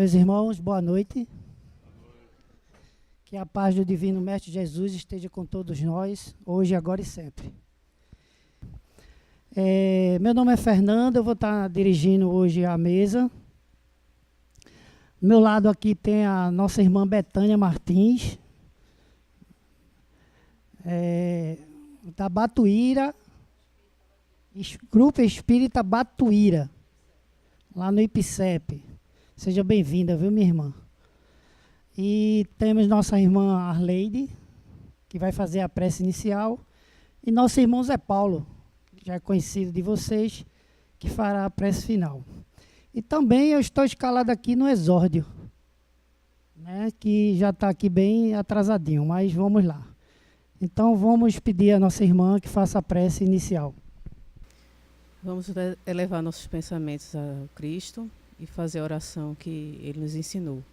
Meus irmãos, boa noite. Que a paz do Divino Mestre Jesus esteja com todos nós, hoje, agora e sempre. Meu nome é Fernando, eu vou estar dirigindo hoje a mesa. Do meu lado aqui tem a nossa irmã Betânia Martins, da Batuíra, Grupo Espírita Batuíra, lá no IPCEP. Seja bem-vinda, viu, minha irmã? E temos nossa irmã Arleide, que vai fazer a prece inicial, e nosso irmão Zé Paulo, que já é conhecido de vocês, que fará a prece final. E também eu estou escalado aqui no exórdio, né, que já está aqui bem atrasadinho, mas vamos lá. Então vamos pedir à nossa irmã que faça a prece inicial. Vamos elevar nossos pensamentos a Cristo e fazer a oração que Ele nos ensinou.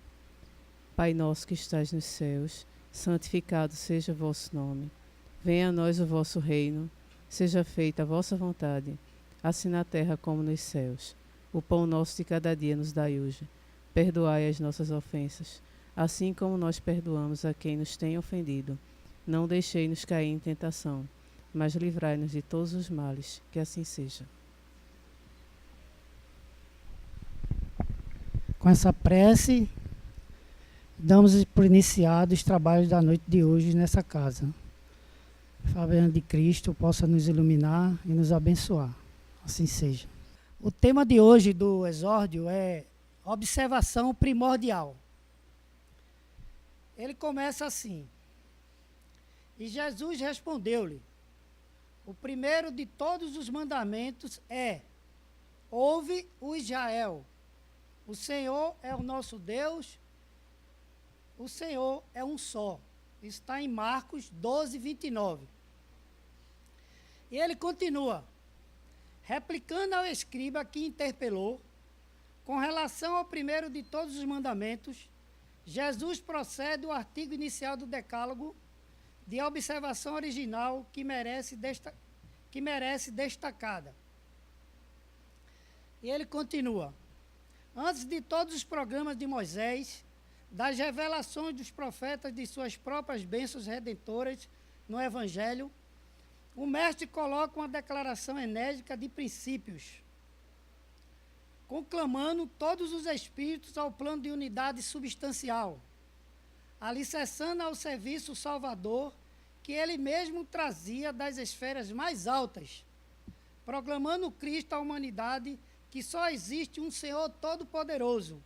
Pai nosso que estás nos céus, santificado seja o vosso nome. Venha a nós o vosso reino, seja feita a vossa vontade, assim na terra como nos céus. O pão nosso de cada dia nos dai hoje. Perdoai as nossas ofensas, assim como nós perdoamos a quem nos tem ofendido. Não deixei-nos cair em tentação, mas livrai-nos de todos os males, que assim seja. Com essa prece, damos por iniciados os trabalhos da noite de hoje nessa casa. Fabiano de Cristo possa nos iluminar e nos abençoar. Assim seja. O tema de hoje do exórdio é observação primordial. Ele começa assim. E Jesus respondeu-lhe: o primeiro de todos os mandamentos é: ouve o Israel. O Senhor é o nosso Deus, o Senhor é um só. Está em Marcos 12, 29. E ele continua, replicando ao escriba que interpelou, com relação ao primeiro de todos os mandamentos, Jesus procede ao artigo inicial do Decálogo de observação original que merece destacada. E ele continua, antes de todos os programas de Moisés, das revelações dos profetas de suas próprias bênçãos redentoras no Evangelho, o mestre coloca uma declaração enérgica de princípios, conclamando todos os espíritos ao plano de unidade substancial, alicerçando ao serviço salvador que ele mesmo trazia das esferas mais altas, proclamando Cristo à humanidade que só existe um Senhor Todo-Poderoso,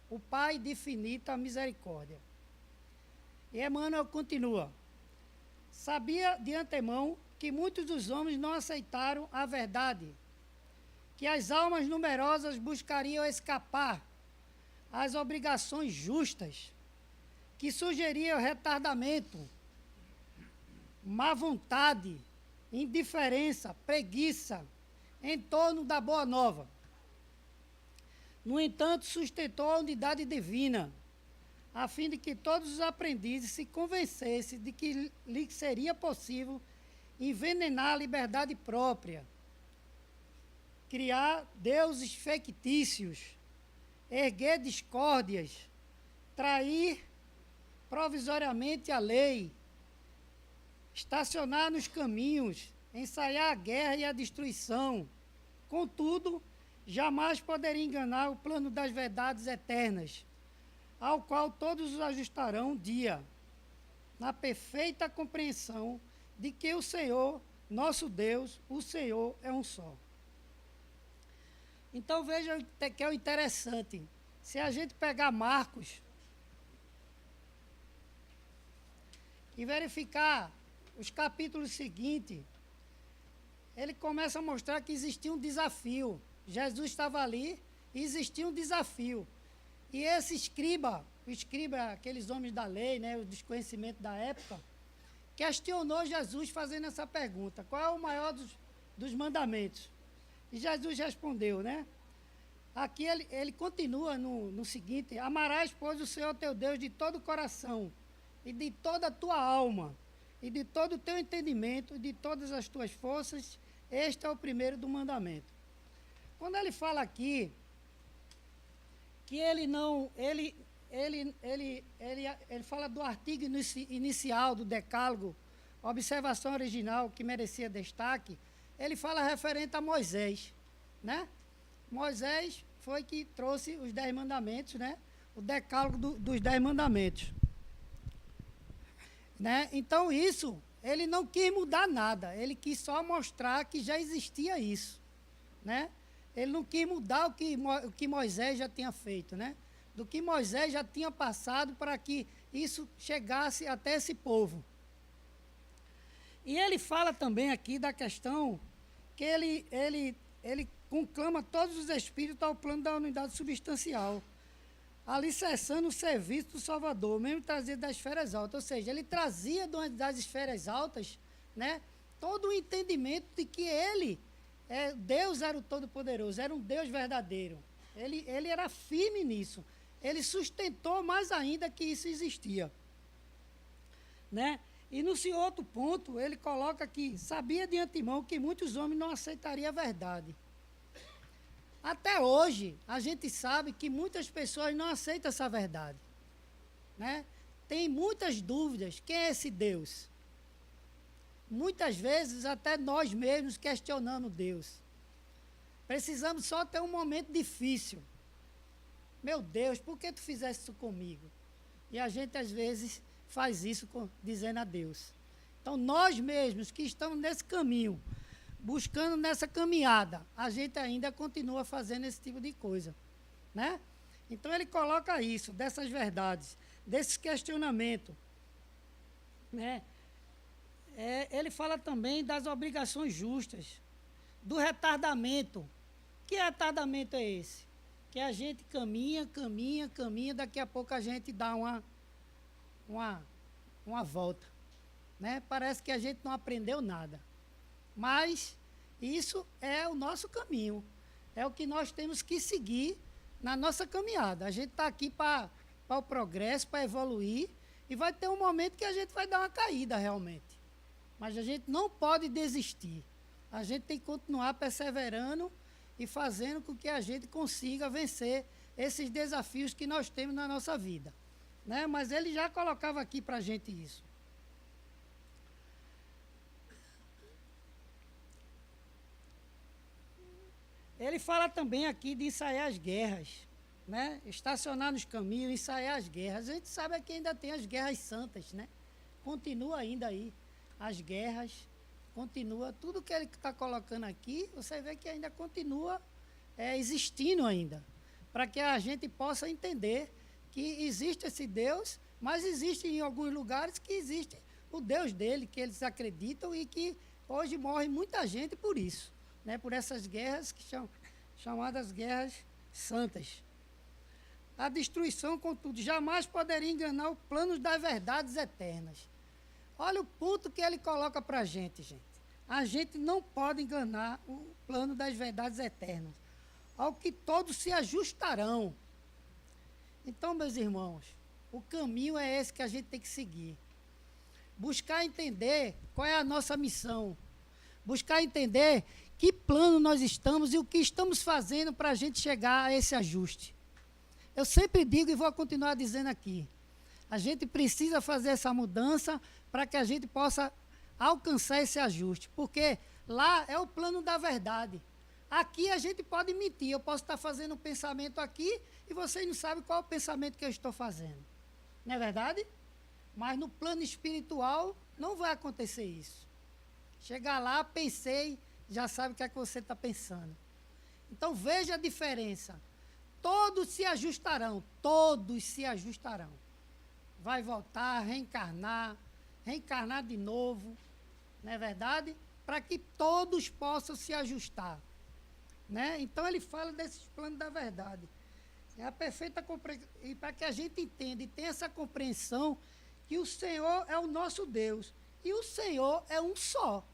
o Pai de infinita misericórdia. E Emmanuel continua, sabia de antemão que muitos dos homens não aceitaram a verdade, que as almas numerosas buscariam escapar às obrigações justas, que sugeriam retardamento, má vontade, indiferença, preguiça em torno da boa nova. No entanto, sustentou a unidade divina, a fim de que todos os aprendizes se convencessem de que lhe seria possível envenenar a liberdade própria, criar deuses fictícios, erguer discórdias, trair provisoriamente a lei, estacionar nos caminhos, ensaiar a guerra e a destruição. Contudo, jamais poderia enganar o plano das verdades eternas, ao qual todos os ajustarão um dia, na perfeita compreensão de que o Senhor, nosso Deus, o Senhor é um só. Então veja que é o interessante, se a gente pegar Marcos e verificar os capítulos seguintes, ele começa a mostrar que existia um desafio. Jesus estava ali e existia um desafio. E esse escriba, aqueles homens da lei, né, o desconhecimento da época, questionou Jesus fazendo essa pergunta, qual é o maior dos mandamentos? E Jesus respondeu, né? Aqui ele continua no seguinte, amarás, pois, o Senhor teu Deus de todo o coração, e de toda a tua alma, e de todo o teu entendimento, e de todas as tuas forças, este é o primeiro do mandamento. Quando ele fala aqui, que que ele não, ele fala do artigo inicial do Decálogo, observação original que merecia destaque, ele fala referente a Moisés, né? Moisés foi que trouxe os 10 mandamentos, né? O Decálogo dos 10 mandamentos. Né? Então, isso, ele não quis mudar nada, ele quis só mostrar que já existia isso. Né? Ele não quis mudar o que Moisés já tinha feito, né? Do que Moisés já tinha passado para que isso chegasse até esse povo. E ele fala também aqui da questão que ele conclama todos os espíritos ao plano da unidade substancial, alicerçando o serviço do Salvador, mesmo trazido das esferas altas. Ou seja, ele trazia das esferas altas, né, todo o entendimento de que Deus era o Todo-Poderoso, era um Deus verdadeiro. Ele era firme nisso. Ele sustentou mais ainda que isso existia. Né? E no seu outro ponto, ele coloca que sabia de antemão que muitos homens não aceitariam a verdade. Até hoje, a gente sabe que muitas pessoas não aceitam essa verdade. Né? Tem muitas dúvidas. Quem é esse Deus? Muitas vezes, até nós mesmos questionando Deus. Precisamos só ter um momento difícil. Meu Deus, por que tu fizeste isso comigo? E a gente, às vezes, faz isso dizendo a Deus. Então, nós mesmos que estamos nesse caminho, buscando nessa caminhada, a gente ainda continua fazendo esse tipo de coisa. Né? Então, ele coloca isso, dessas verdades, desses questionamentos. Né? Ele fala também das obrigações justas, do retardamento. Que retardamento é esse? Que a gente caminha, daqui a pouco a gente dá uma volta. Né? Parece que a gente não aprendeu nada. Mas isso é o nosso caminho. É o que nós temos que seguir na nossa caminhada. A gente está aqui para o progresso, para evoluir, e vai ter um momento que a gente vai dar uma caída realmente. Mas a gente não pode desistir. A gente tem que continuar perseverando e fazendo com que a gente consiga vencer esses desafios que nós temos na nossa vida. Né? Mas ele já colocava aqui para a gente isso. Ele fala também aqui de ensaiar as guerras, né? Estacionar nos caminhos, ensaiar as guerras. A gente sabe que ainda tem as guerras santas, né? Continua ainda aí as guerras, continua. Tudo que ele está colocando aqui, você vê que ainda continua existindo ainda, para que a gente possa entender que existe esse Deus, mas existe em alguns lugares que existe o Deus dele, que eles acreditam e que hoje morre muita gente por isso. Né, por essas guerras que são chamadas guerras santas. A destruição, contudo, jamais poderia enganar o plano das verdades eternas. Olha o ponto que ele coloca para a gente. A gente não pode enganar o plano das verdades eternas, ao que todos se ajustarão. Então, meus irmãos, o caminho é esse que a gente tem que seguir. Buscar entender qual é a nossa missão. Buscar entender que plano nós estamos e o que estamos fazendo para a gente chegar a esse ajuste. Eu sempre digo e vou continuar dizendo aqui, a gente precisa fazer essa mudança para que a gente possa alcançar esse ajuste, porque lá é o plano da verdade. Aqui a gente pode mentir, eu posso estar fazendo um pensamento aqui e vocês não sabem qual é o pensamento que eu estou fazendo. Não é verdade? Mas no plano espiritual não vai acontecer isso. Chegar lá, pensei, já sabe o que é que você está pensando. Então, veja a diferença. Todos se ajustarão. Vai voltar, reencarnar de novo, não é verdade? Para que todos possam se ajustar. Né? Então, ele fala desses planos da verdade. É a perfeita compreensão, e para que a gente entenda e tenha essa compreensão que o Senhor é o nosso Deus. E o Senhor é um só.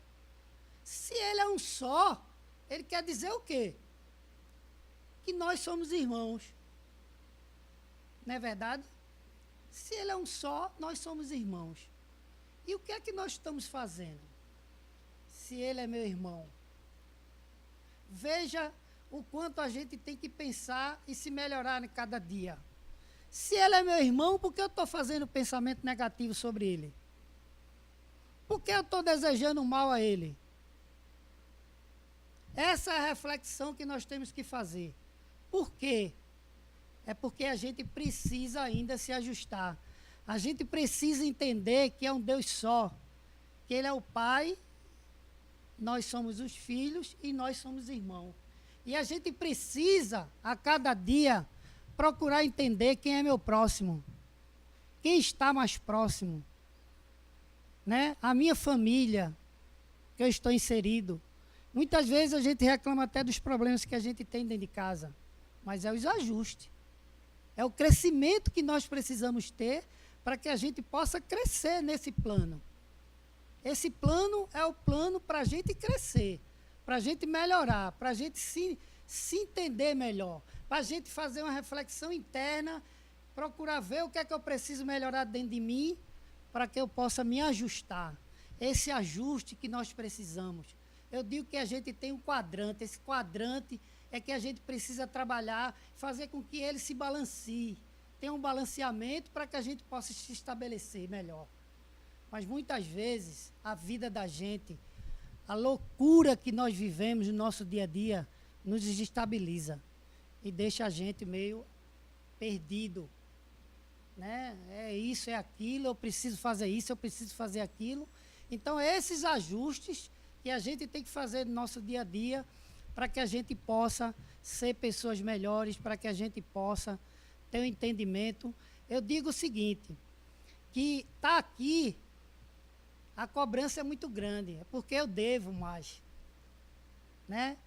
Se ele é um só, ele quer dizer o quê? Que nós somos irmãos. Não é verdade? Se ele é um só, nós somos irmãos. E o que é que nós estamos fazendo? Se ele é meu irmão. Veja o quanto a gente tem que pensar e se melhorar em cada dia. Se ele é meu irmão, por que eu estou fazendo pensamento negativo sobre ele? Por que eu estou desejando mal a ele? Essa é a reflexão que nós temos que fazer. Por quê? É porque a gente precisa ainda se ajustar. A gente precisa entender que é um Deus só, que Ele é o Pai, nós somos os filhos e nós somos irmãos. E a gente precisa, a cada dia, procurar entender quem é meu próximo, quem está mais próximo, né? A minha família, que eu estou inserido. Muitas vezes a gente reclama até dos problemas que a gente tem dentro de casa, mas é os ajustes. É o crescimento que nós precisamos ter para que a gente possa crescer nesse plano. Esse plano é o plano para a gente crescer, para a gente melhorar, para a gente se entender melhor, para a gente fazer uma reflexão interna, procurar ver o que é que eu preciso melhorar dentro de mim, para que eu possa me ajustar. Esse ajuste que nós precisamos. Eu digo que a gente tem um quadrante, esse quadrante é que a gente precisa trabalhar, fazer com que ele se balancie, tenha um balanceamento para que a gente possa se estabelecer melhor. Mas muitas vezes a vida da gente, a loucura que nós vivemos no nosso dia a dia, nos desestabiliza e deixa a gente meio perdido. Né? É isso, é aquilo, eu preciso fazer isso, eu preciso fazer aquilo. Então, esses ajustes que a gente tem que fazer no nosso dia a dia para que a gente possa ser pessoas melhores, para que a gente possa ter um entendimento. Eu digo o seguinte, que está aqui, a cobrança é muito grande, é porque eu devo mais. Né?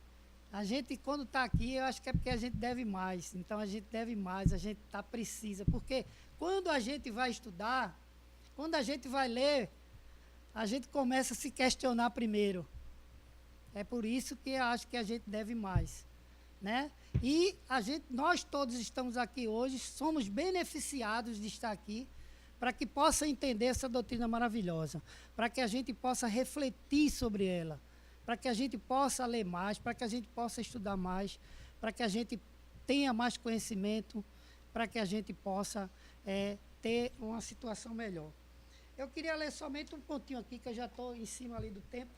A gente, quando está aqui, eu acho que é porque a gente deve mais. Então, a gente deve mais, a gente precisa. Porque quando a gente vai estudar, quando a gente vai ler, a gente começa a se questionar primeiro. É por isso que eu acho que a gente deve mais. Né? E nós todos estamos aqui hoje, somos beneficiados de estar aqui, para que possa entender essa doutrina maravilhosa, para que a gente possa refletir sobre ela, para que a gente possa ler mais, para que a gente possa estudar mais, para que a gente tenha mais conhecimento, para que a gente possa ter uma situação melhor. Eu queria ler somente um pontinho aqui, que eu já estou em cima ali do tempo.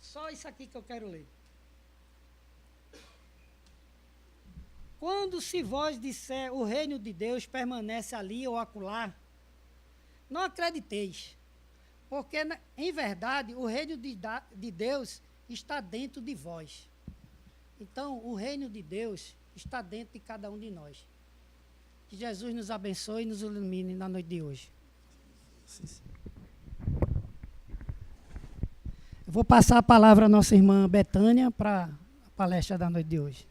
Só isso aqui que eu quero ler. Quando se vós disser o reino de Deus permanece ali ou acolá, não acrediteis, porque, em verdade, o reino de Deus está dentro de vós. Então, o reino de Deus está dentro de cada um de nós. Que Jesus nos abençoe e nos ilumine na noite de hoje. Sim, sim. Eu vou passar a palavra à nossa irmã Betânia para a palestra da noite de hoje.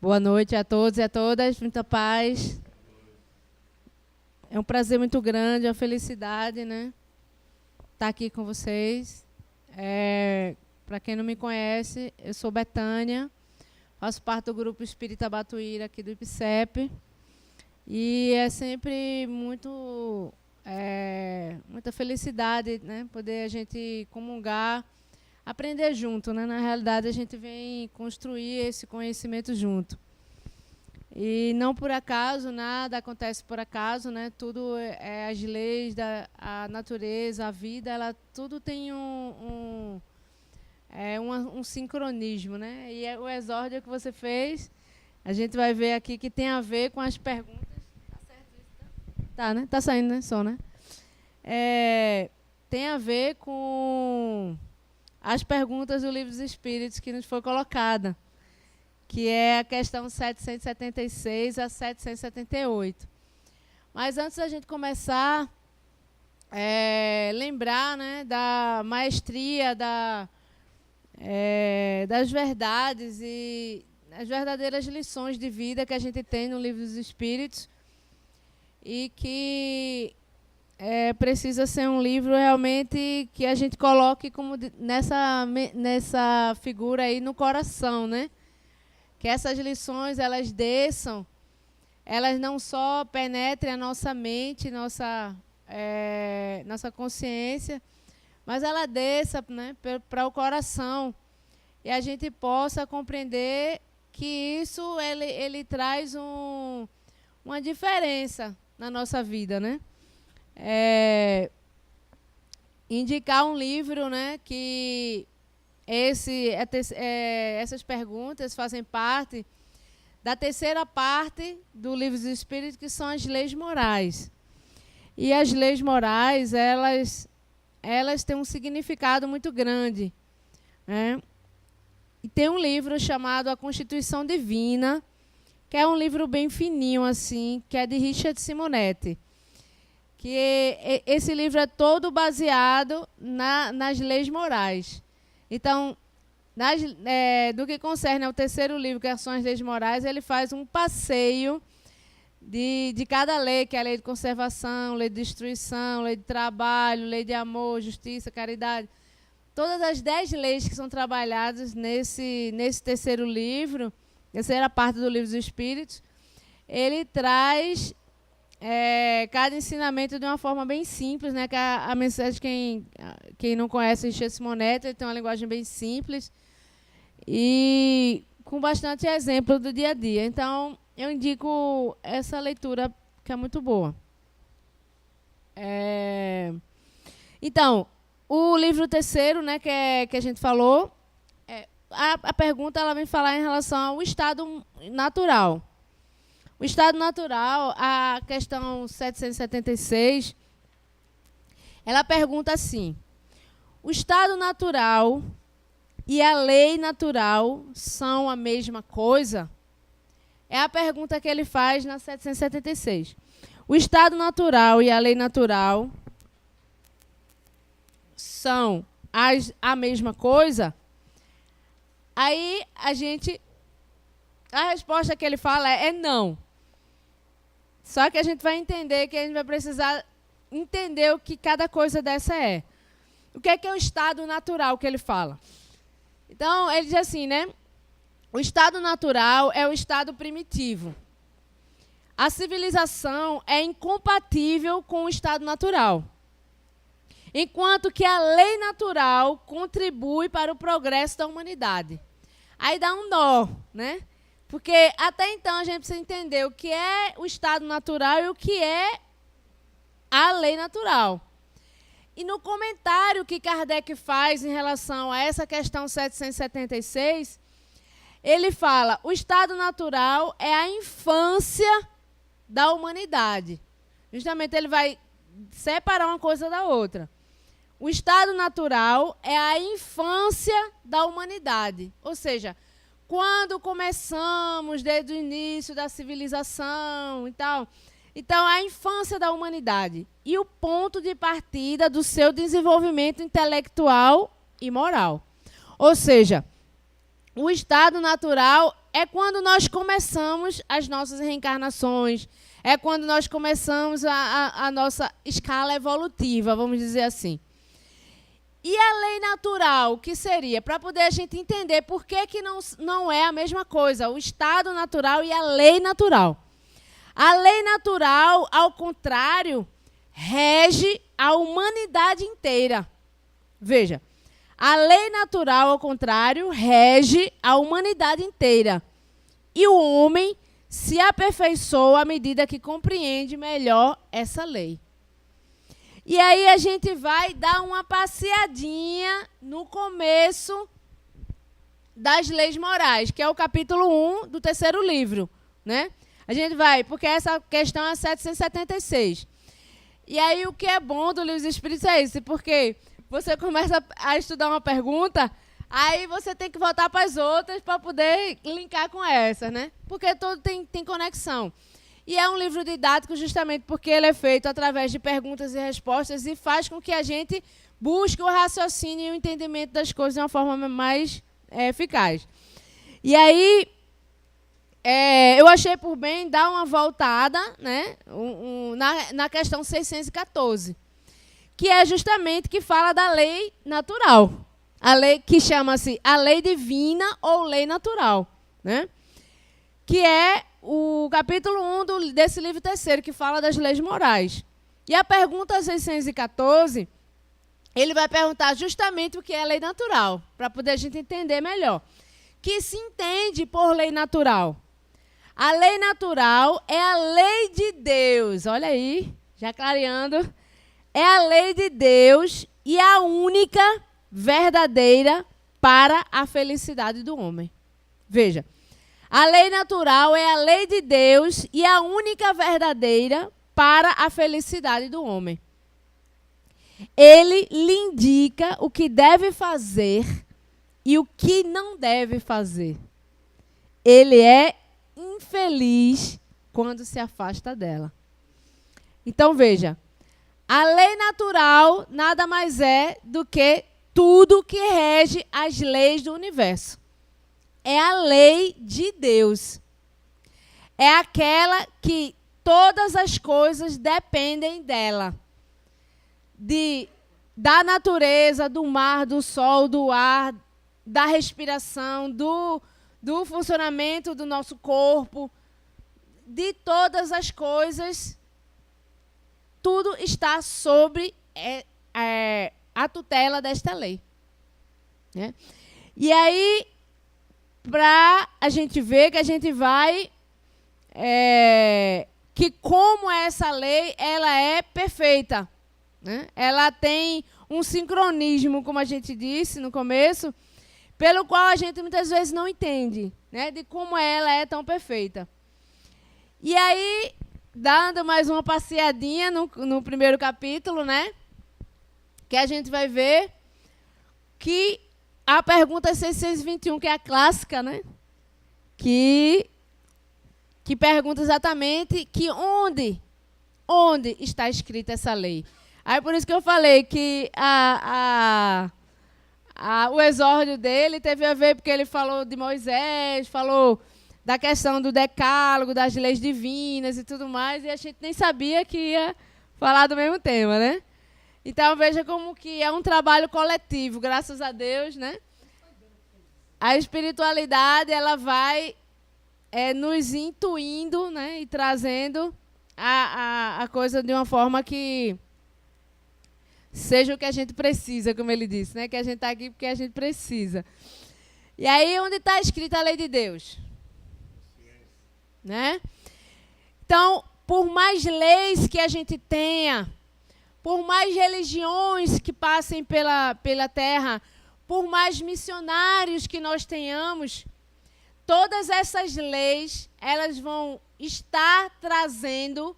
Boa noite a todos e a todas, muita paz. É um prazer muito grande, uma felicidade, né? Estar aqui com vocês. Para quem não me conhece, eu sou Betânia, faço parte do grupo Espírita Batuíra aqui do IPCEP. E é sempre muita felicidade, né? Poder a gente comungar, aprender junto, né? Na realidade, a gente vem construir esse conhecimento junto. E não por acaso, nada acontece por acaso, né? Tudo as leis a natureza, a vida, tudo tem um sincronismo, né? E o exórdio que você fez, a gente vai ver aqui que tem a ver com as perguntas. Tá certo isso? Tá, né? Tá saindo, né? Som, né? Tem a ver com as perguntas do Livro dos Espíritos que nos foi colocada, que é a questão 776 a 778. Mas antes da gente começar, lembrar, né, da maestria das verdades e as verdadeiras lições de vida que a gente tem no Livro dos Espíritos e que precisa ser um livro realmente que a gente coloque como nessa figura aí no coração, né? Que essas lições, elas desçam, elas não só penetrem a nossa mente, nossa consciência, mas ela desça, né, para o coração e a gente possa compreender que isso ele traz uma diferença na nossa vida, né? Indicar um livro, né, que essas perguntas fazem parte da terceira parte do Livro dos Espíritos, que são as leis morais. E as leis morais, elas têm um significado muito grande, né? E tem um livro chamado A Constituição Divina, que é um livro bem fininho, assim, que é de Richard Simonetti. Que esse livro é todo baseado nas leis morais. Então, do que concerne ao terceiro livro, que são as leis morais, ele faz um passeio de cada lei, que é a lei de conservação, lei de destruição, lei de trabalho, lei de amor, justiça, caridade. Todas as 10 leis que são trabalhadas nesse terceiro livro, terceira parte do Livro dos Espíritos, ele traz cada ensinamento de uma forma bem simples, né? Que a mensagem, quem não conhece Richard Simonetti, ele tem uma linguagem bem simples e com bastante exemplo do dia a dia. Então, eu indico essa leitura, que é muito boa. Então, o livro terceiro, né, que a gente falou, a pergunta ela vem falar em relação ao estado natural. O estado natural, a questão 776, ela pergunta assim: o estado natural e a lei natural são a mesma coisa? É a pergunta que ele faz na 776. O estado natural e a lei natural são a mesma coisa? Aí a resposta que ele fala é não. Só que a gente vai entender que a gente vai precisar entender o que cada coisa dessa é. O que é o estado natural que ele fala? Então, ele diz assim, né? O estado natural é o estado primitivo. A civilização é incompatível com o estado natural. Enquanto que a lei natural contribui para o progresso da humanidade. Aí dá um nó, né? Porque até então a gente precisa entender o que é o estado natural e o que é a lei natural. E no comentário que Kardec faz em relação a essa questão 776, ele fala: o estado natural é a infância da humanidade. Justamente ele vai separar uma coisa da outra. O estado natural é a infância da humanidade. Ou seja, quando começamos, desde o início da civilização e tal. Então, a infância da humanidade e o ponto de partida do seu desenvolvimento intelectual e moral. Ou seja, o estado natural é quando nós começamos as nossas reencarnações, é quando nós começamos a nossa escala evolutiva, vamos dizer assim. E a lei natural, que seria? Para poder a gente entender por que não é a mesma coisa, o estado natural e a lei natural. A lei natural, ao contrário, rege a humanidade inteira. Veja, a lei natural, ao contrário, rege a humanidade inteira. E o homem se aperfeiçoa à medida que compreende melhor essa lei. E aí a gente vai dar uma passeadinha no começo das leis morais, que é o capítulo 1 do terceiro livro, né? A gente vai, porque essa questão é 776. E aí o que é bom do Livro dos Espíritos é isso, porque você começa a estudar uma pergunta, aí você tem que voltar para as outras para poder linkar com essa, né? Porque tudo tem conexão. E é um livro didático justamente porque ele é feito através de perguntas e respostas e faz com que a gente busque o raciocínio e o entendimento das coisas de uma forma mais eficaz. E aí, eu achei por bem dar uma voltada, né, na questão 614, que é justamente que fala da lei natural. A lei que chama-se a lei divina ou lei natural, né? Que é o capítulo 1 desse livro terceiro, que fala das leis morais. E a pergunta 614, ele vai perguntar justamente o que é lei natural, para poder a gente entender melhor. Que se entende por lei natural? A lei natural é a lei de Deus. Olha aí, já clareando. É a lei de Deus e a única verdadeira para a felicidade do homem. Veja, a lei natural é a lei de Deus e a única verdadeira para a felicidade do homem. Ele lhe indica o que deve fazer e o que não deve fazer. Ele é infeliz quando se afasta dela. Então, veja, a lei natural nada mais é do que tudo que rege as leis do universo. É a lei de Deus. É aquela que todas as coisas dependem dela. Da natureza, do mar, do sol, do ar, da respiração, do funcionamento do nosso corpo, de todas as coisas, tudo está sobre a tutela desta lei. Né? E aí, para a gente ver que a gente vai... que como essa lei, ela é perfeita. Né? Ela tem um sincronismo, como a gente disse no começo, pelo qual a gente muitas vezes não entende, né? De como ela é tão perfeita. E aí, dando mais uma passeadinha no primeiro capítulo, né? Que a gente vai ver que a pergunta 621, que é a clássica, né? Que pergunta exatamente que onde está escrita essa lei. Aí por isso que eu falei que o exórdio dele teve a ver porque ele falou de Moisés, falou da questão do decálogo, das leis divinas e tudo mais, e a gente nem sabia que ia falar do mesmo tema, né? Então veja como que é um trabalho coletivo, graças a Deus, né? A espiritualidade, ela vai nos intuindo, né? E trazendo a coisa de uma forma que seja o que a gente precisa, como ele disse, né? Que a gente está aqui porque a gente precisa. E aí, onde está escrita a lei de Deus? Né? Então, por mais leis que a gente tenha, por mais religiões que passem pela terra, por mais missionários que nós tenhamos, todas essas leis, elas vão estar trazendo,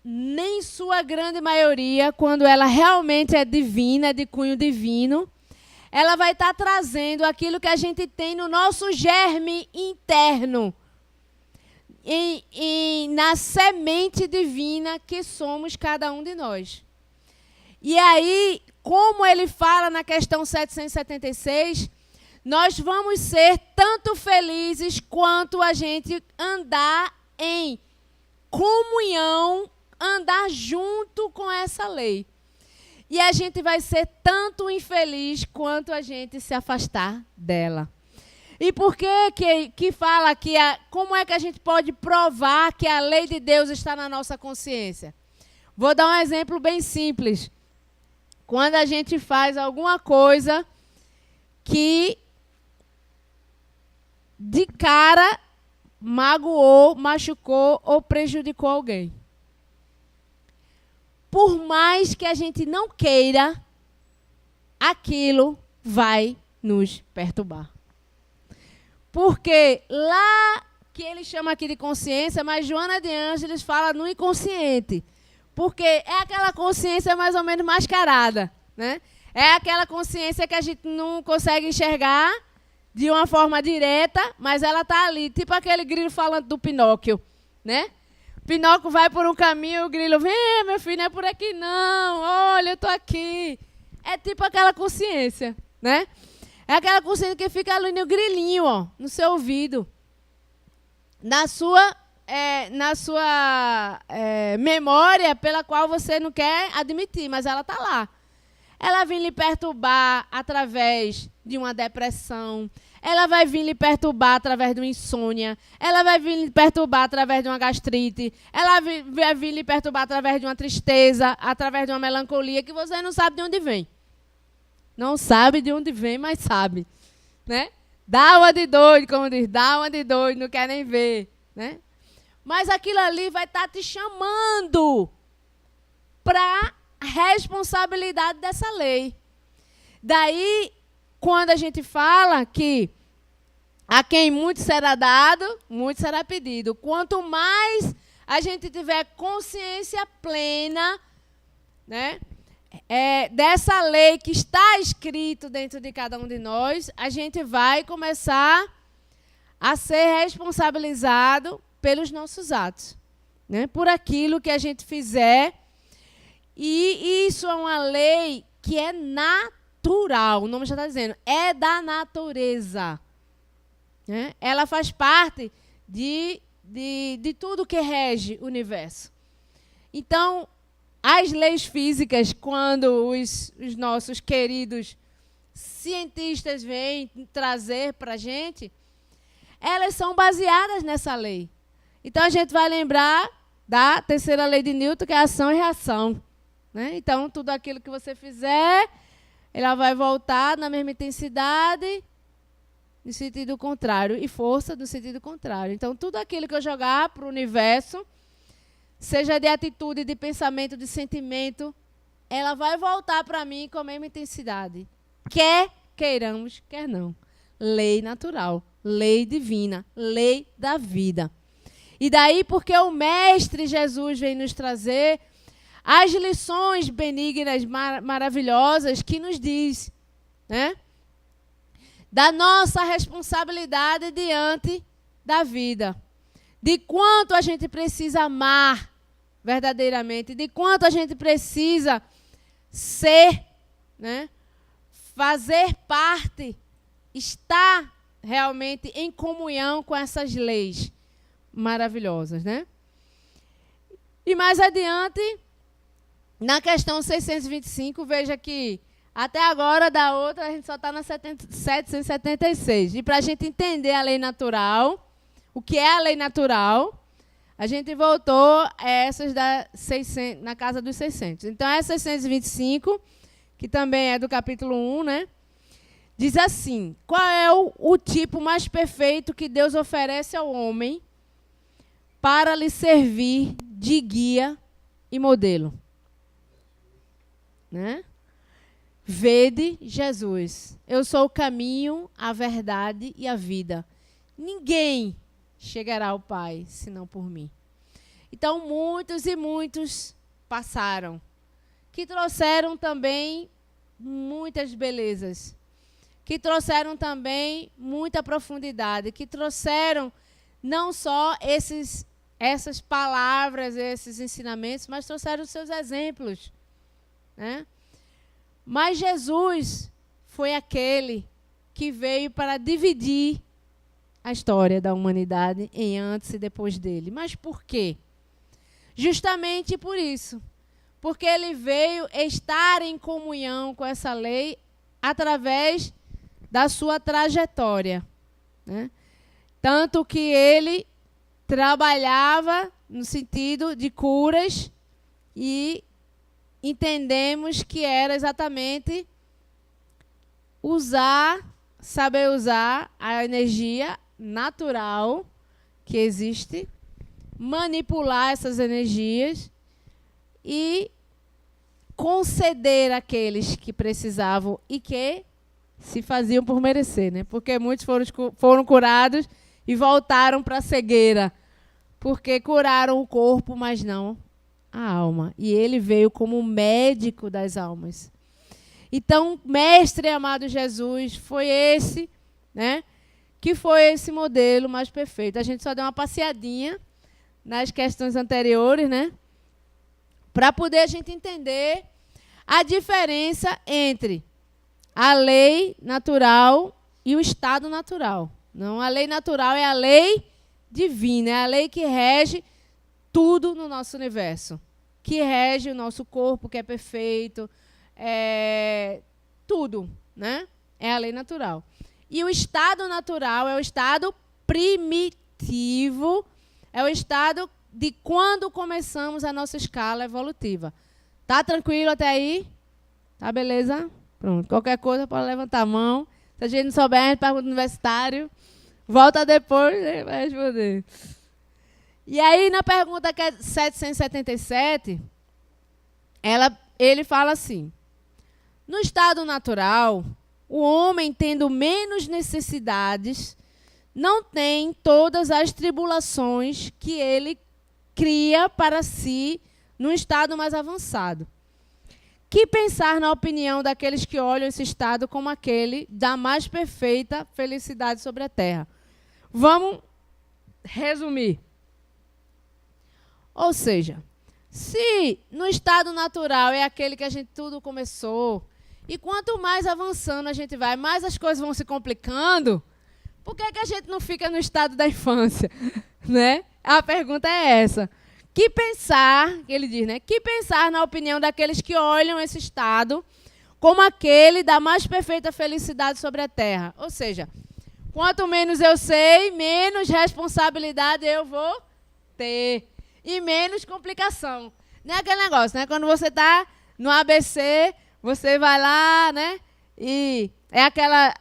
nem sua grande maioria, quando ela realmente é divina, de cunho divino, ela vai estar trazendo aquilo que a gente tem no nosso germe interno, na semente divina que somos cada um de nós. E aí, como ele fala na questão 776, nós vamos ser tanto felizes quanto a gente andar em comunhão, andar junto com essa lei. E a gente vai ser tanto infeliz quanto a gente se afastar dela. E por que fala que como é que a gente pode provar que a lei de Deus está na nossa consciência? Vou dar um exemplo bem simples. Quando a gente faz alguma coisa que de cara magoou, machucou ou prejudicou alguém. Por mais que a gente não queira, aquilo vai nos perturbar. Porque lá, que ele chama aqui de consciência, mas Joana de Ângeles fala no inconsciente. Porque é aquela consciência mais ou menos mascarada, né? É aquela consciência que a gente não consegue enxergar de uma forma direta, mas ela está ali, tipo aquele grilo falando do Pinóquio, né? Pinóquio vai por um caminho, o grilo vem, meu filho, não é por aqui não, olha, eu estou aqui. É tipo aquela consciência, né? É aquela consciência que fica ali no grilinho, ó, no seu ouvido. Na sua memória, pela qual você não quer admitir, mas ela está lá. ela vem lhe perturbar através de uma depressão, ela vai vir lhe perturbar através de uma insônia, ela vai vir lhe perturbar através de uma gastrite, ela vai vir lhe perturbar através de uma tristeza, através de uma melancolia que você não sabe de onde vem. Não sabe de onde vem, mas sabe, né? Dá uma de doido, como diz, dá uma de doido, não quer nem ver, né? Mas aquilo ali vai estar te chamando para a responsabilidade dessa lei. Daí, quando a gente fala que a quem muito será dado, muito será pedido. Quanto mais a gente tiver consciência plena, né, dessa lei que está escrito dentro de cada um de nós, a gente vai começar a ser responsabilizado pelos nossos atos, né, por aquilo que a gente fizer. E isso é uma lei que é natural, o nome já está dizendo, é da natureza. Né? Ela faz parte de tudo que rege o universo. Então, as leis físicas, quando os nossos queridos cientistas vêm trazer para a gente, elas são baseadas nessa lei. Então, a gente vai lembrar da terceira lei de Newton, que é ação e reação. Né? Então, tudo aquilo que você fizer, ela vai voltar na mesma intensidade, no sentido contrário, e força no sentido contrário. Então, tudo aquilo que eu jogar para o universo, seja de atitude, de pensamento, de sentimento, ela vai voltar para mim com a mesma intensidade. Quer queiramos, quer não. Lei natural, lei divina, lei da vida. E daí, porque o Mestre Jesus vem nos trazer as lições benignas, maravilhosas, que nos diz, né, da nossa responsabilidade diante da vida, de quanto a gente precisa amar verdadeiramente, de quanto a gente precisa ser, né, fazer parte, estar realmente em comunhão com essas leis maravilhosas, né? E mais adiante, na questão 625, veja que até agora, da outra, a gente só está na 776. E para a gente entender a lei natural, o que é a lei natural, a gente voltou a essas da 600, na casa dos 600. Então, essa 625, que também é do capítulo 1, né? Diz assim: qual é o tipo mais perfeito que Deus oferece ao homem para lhe servir de guia e modelo? Né? Vede Jesus. Eu sou o caminho, a verdade e a vida. Ninguém chegará ao Pai senão por mim. Então, muitos e muitos passaram, que trouxeram também muitas belezas, que trouxeram também muita profundidade, que trouxeram não só essas palavras, esses ensinamentos, mas trouxeram os seus exemplos. Né? Mas Jesus foi aquele que veio para dividir a história da humanidade em antes e depois dele. Mas por quê? Justamente por isso. Porque ele veio estar em comunhão com essa lei através da sua trajetória. Né? Tanto que ele trabalhava no sentido de curas e entendemos que era exatamente saber usar a energia natural que existe, manipular essas energias e conceder àqueles que precisavam e que se faziam por merecer, né? Porque muitos foram curados e voltaram para a cegueira, porque curaram o corpo, mas não a alma. E ele veio como médico das almas. Então, mestre amado Jesus, foi esse, né, que foi esse modelo mais perfeito. A gente só deu uma passeadinha nas questões anteriores, né, para poder a gente entender a diferença entre a lei natural e o estado natural. Não, a lei natural é a lei divina, é a lei que rege tudo no nosso universo, que rege o nosso corpo, que é perfeito, tudo, né? É a lei natural. E o estado natural é o estado primitivo, é o estado de quando começamos a nossa escala evolutiva. Tá tranquilo até aí? Tá beleza? Pronto. Qualquer coisa pode levantar a mão. Se a gente não souber, a gente pergunta no universitário. Volta depois e vai responder. E aí, na pergunta que é 777, ele fala assim: no estado natural, o homem, tendo menos necessidades, não tem todas as tribulações que ele cria para si num estado mais avançado. Que pensar na opinião daqueles que olham esse estado como aquele da mais perfeita felicidade sobre a Terra? Vamos resumir. Ou seja, se no estado natural é aquele que a gente tudo começou, e quanto mais avançando a gente vai, mais as coisas vão se complicando, por que a gente não fica no estado da infância? Né? A pergunta é essa. Que pensar, ele diz, né? Que pensar na opinião daqueles que olham esse estado como aquele da mais perfeita felicidade sobre a Terra. Ou seja, quanto menos eu sei, menos responsabilidade eu vou ter. E menos complicação. Não é aquele negócio, né? Quando você está no ABC, você vai lá, né? E é aquela...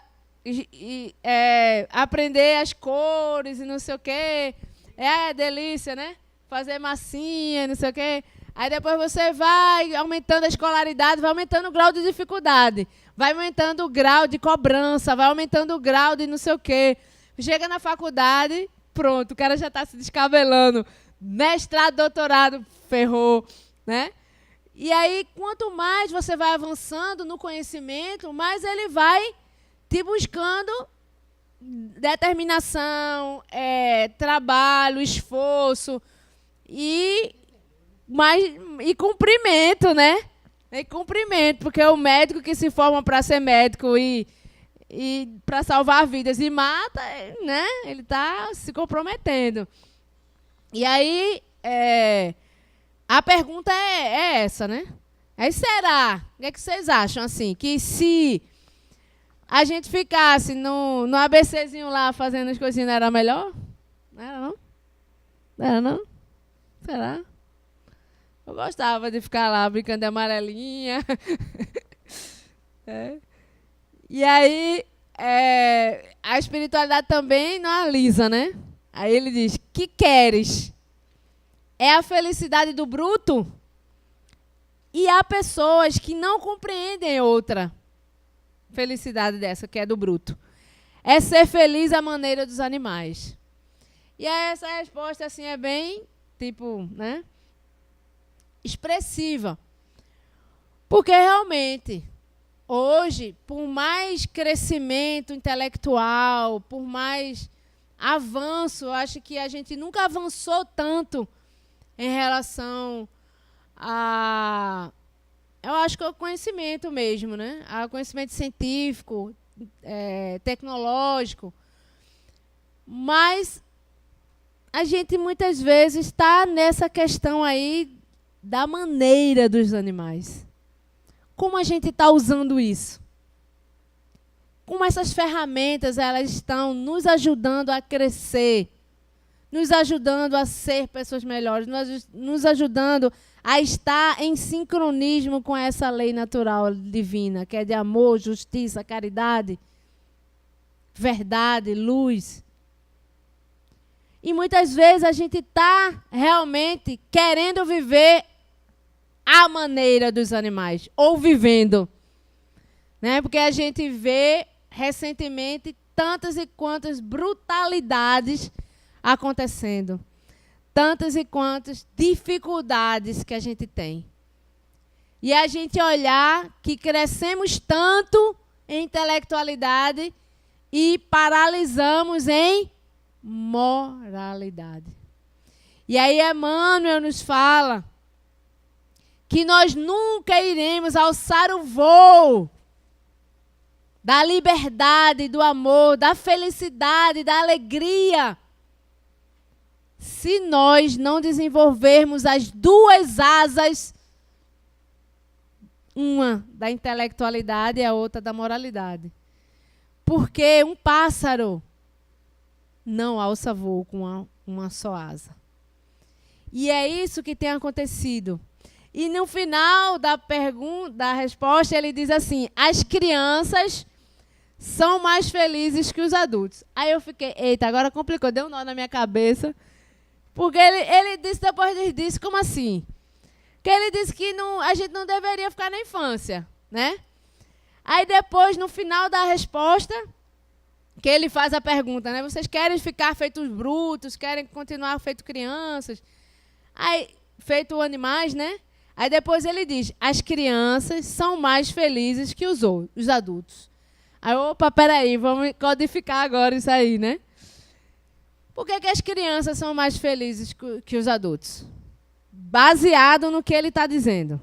aprender as cores e não sei o quê. É delícia, né? Fazer massinha, não sei o quê. Aí depois você vai aumentando a escolaridade, vai aumentando o grau de dificuldade. Vai aumentando o grau de cobrança, vai aumentando o grau de não sei o quê. Chega na faculdade, pronto, o cara já está se descabelando. Mestrado, doutorado, ferrou, né? E aí, quanto mais você vai avançando no conhecimento, mais ele vai te buscando determinação, trabalho, esforço e cumprimento, né? E cumprimento, porque o médico que se forma para ser médico e para salvar vidas e mata, né? Ele está se comprometendo. E aí, a pergunta é essa, né? Aí será? O que é que vocês acham, assim? Que se a gente ficasse no ABCzinho lá fazendo as coisinhas, não era melhor? Não era, não? Não era, não? Será? Eu gostava de ficar lá brincando de amarelinha. E aí, a espiritualidade também não alisa, né? Aí ele diz, que queres? É a felicidade do bruto? E há pessoas que não compreendem outra felicidade dessa, que é do bruto. É ser feliz à maneira dos animais. E essa resposta assim é bem, tipo, né, expressiva. Porque realmente, hoje, por mais crescimento intelectual, por mais avanço, eu acho que a gente nunca avançou tanto em relação eu acho que é o conhecimento mesmo, né? O conhecimento científico, tecnológico. Mas a gente muitas vezes está nessa questão aí da maneira dos animais. Como a gente está usando isso? Como essas ferramentas elas estão nos ajudando a crescer, nos ajudando a ser pessoas melhores, nos ajudando a estar em sincronismo com essa lei natural divina, que é de amor, justiça, caridade, verdade, luz. E muitas vezes a gente está realmente querendo viver à maneira dos animais, ou vivendo. Né? Porque a gente vê recentemente tantas e quantas brutalidades acontecendo. Tantas e quantas dificuldades que a gente tem. E a gente olhar que crescemos tanto em intelectualidade e paralisamos em moralidade. E aí Emmanuel nos fala que nós nunca iremos alçar o voo da liberdade, do amor, da felicidade, da alegria, se nós não desenvolvermos as duas asas uma da intelectualidade e a outra da moralidade. Porque um pássaro não alça voo com uma só asa. E é isso que tem acontecido. E no final da resposta, ele diz assim: as crianças são mais felizes que os adultos. Aí eu fiquei, eita, agora complicou, deu um nó na minha cabeça. Porque ele disse, depois disso, como assim? Que ele disse que a gente não deveria ficar na infância, né? Aí depois, no final da resposta, que ele faz a pergunta, né? Vocês querem ficar feitos brutos, querem continuar feito crianças, aí feito animais, né? Aí depois ele diz, as crianças são mais felizes que os adultos. Aí, opa, peraí, vamos codificar agora isso aí, né? Por que as crianças são mais felizes que os adultos? Baseado no que ele está dizendo.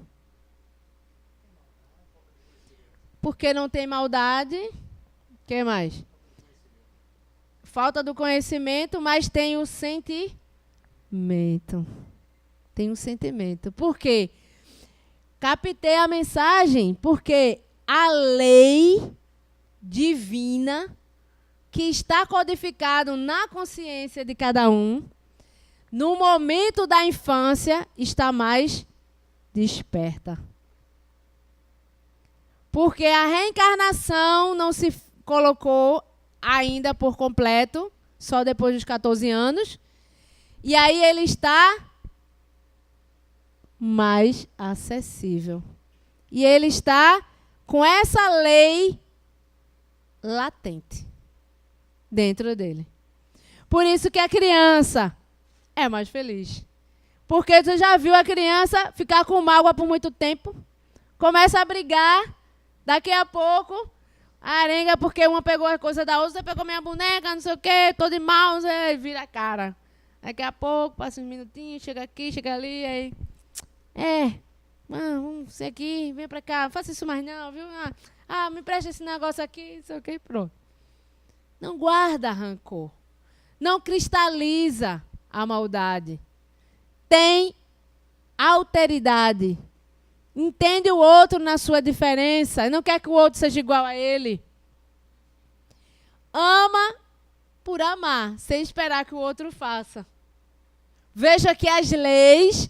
Porque não tem maldade. O que mais? Falta do conhecimento, mas tem o sentimento. Tem um sentimento. Por quê? Captei a mensagem porque a lei divina que está codificado na consciência de cada um, no momento da infância, está mais desperta. Porque a reencarnação não se colocou ainda por completo, só depois dos 14 anos. E aí ele está mais acessível. E ele está com essa lei latente dentro dele. Por isso que a criança é mais feliz. Porque tu já viu a criança ficar com mágoa por muito tempo, começa a brigar, daqui a pouco a arenga porque uma pegou a coisa da outra, você pegou minha boneca, não sei o quê, tô de mal, vira a cara. Daqui a pouco, passa uns minutinhos, chega aqui, chega ali, aí... vamos ser aqui, vem pra cá, não faça isso mais não, viu? Me presta esse negócio aqui, não sei o quê, pronto. Não guarda rancor. Não cristaliza a maldade. Tem alteridade. Entende o outro na sua diferença. Não quer que o outro seja igual a ele. Ama por amar, sem esperar que o outro faça. Veja que as leis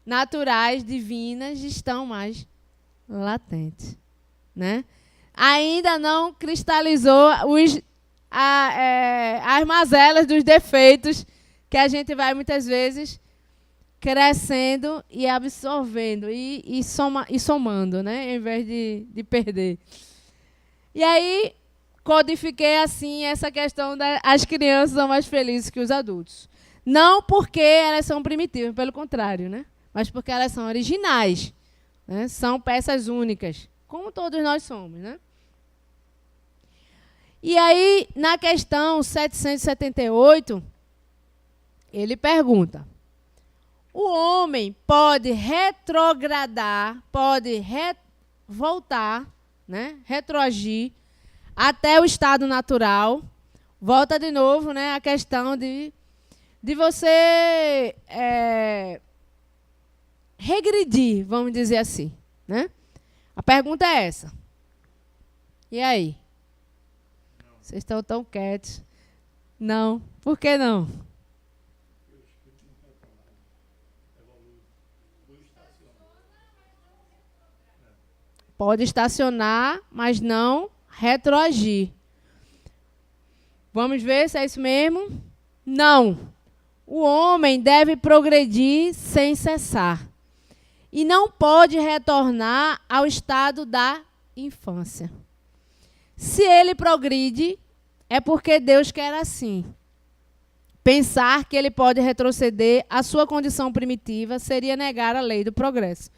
naturais, divinas, estão mais latentes. Né? Ainda não cristalizou as mazelas dos defeitos que a gente vai muitas vezes crescendo e absorvendo e somando, né? Em vez de perder. E aí codifiquei assim essa questão das crianças são mais felizes que os adultos. Não porque elas são primitivas, pelo contrário, né? Mas porque elas são originais, né? São peças únicas, como todos nós somos, né? E aí, na questão 778, ele pergunta: o homem pode retrogradar, pode voltar, né, retroagir até o estado natural? Volta de novo, né, a questão de você regredir, vamos dizer assim, né? A pergunta é essa. E aí? Vocês estão tão quietos. Não. Por que não? Pode estacionar, mas não retroagir. Vamos ver se é isso mesmo? Não. O homem deve progredir sem cessar. E não pode retornar ao estado da infância. Se ele progride, é porque Deus quer assim. Pensar que ele pode retroceder à sua condição primitiva seria negar a lei do progresso.